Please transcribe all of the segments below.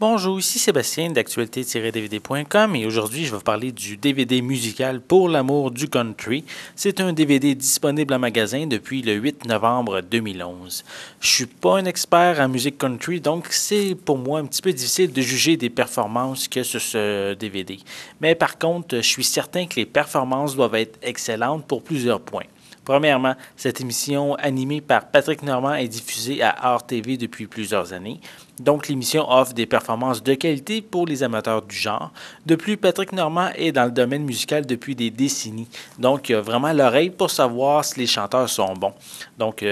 Bonjour, ici Sébastien d'actualité-dvd.com et aujourd'hui je vais vous parler du DVD musical Pour l'amour du country. C'est un DVD disponible en magasin depuis le 8 novembre 2011. Je suis pas un expert en musique country, donc c'est pour moi un petit peu difficile de juger des performances que sur ce DVD. Mais par contre, je suis certain que les performances doivent être excellentes pour plusieurs points. Premièrement, cette émission animée par Patrick Normand est diffusée à RTV depuis plusieurs années. Donc, l'émission offre des performances de qualité pour les amateurs du genre. De plus, Patrick Normand est dans le domaine musical depuis des décennies. Donc, il a vraiment l'oreille pour savoir si les chanteurs sont bons. Donc,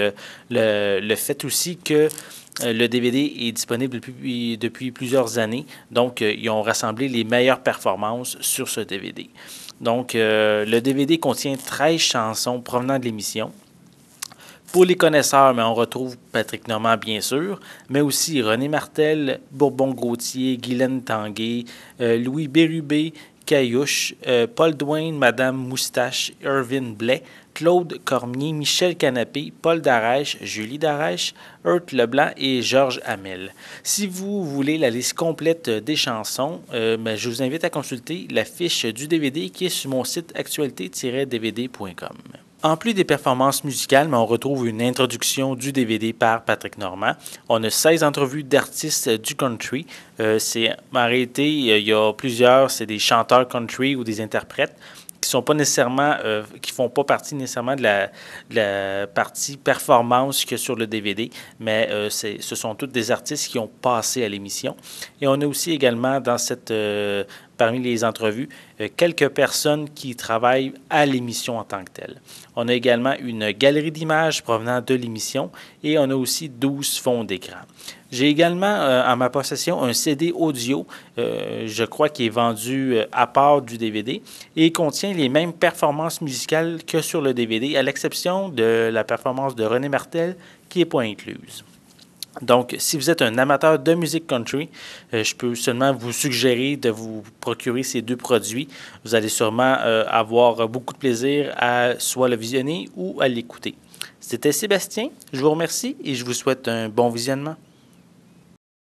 le fait aussi que le DVD est disponible depuis plusieurs années. Donc, ils ont rassemblé les meilleures performances sur ce DVD. Donc, le DVD contient 13 chansons provenant de l'émission. Pour les connaisseurs, on retrouve Patrick Normand, bien sûr, mais aussi René Martel, Bourbon-Gauthier, Guylaine Tanguay, Louis Bérubé, Caillouche, Paul Douin, Madame Moustache, Irvin Blais, Claude Cormier, Michel Canapé, Paul Darèche, Julie Darèche, Hurt Leblanc et Georges Hamel. Si vous voulez la liste complète des chansons, je vous invite à consulter la fiche du DVD qui est sur mon site actualité-dvd.com. En plus des performances musicales, on retrouve une introduction du DVD par Patrick Normand. On a 16 entrevues d'artistes du country. En réalité, il y a plusieurs, c'est des chanteurs country ou des interprètes qui sont pas nécessairement, qui font pas partie nécessairement de la partie performance que sur le DVD, mais ce sont tous des artistes qui ont passé à l'émission. Et on a aussi également dans parmi les entrevues, quelques personnes qui travaillent à l'émission en tant que telle. On a également une galerie d'images provenant de l'émission et on a aussi 12 fonds d'écran. J'ai également en ma possession un CD audio, je crois qu'il est vendu à part du DVD et contient les mêmes performances musicales que sur le DVD, à l'exception de la performance de René Martel qui n'est pas incluse. Donc, si vous êtes un amateur de musique country, je peux seulement vous suggérer de vous procurer ces deux produits. Vous allez sûrement avoir beaucoup de plaisir à soit le visionner ou à l'écouter. C'était Sébastien, je vous remercie et je vous souhaite un bon visionnement.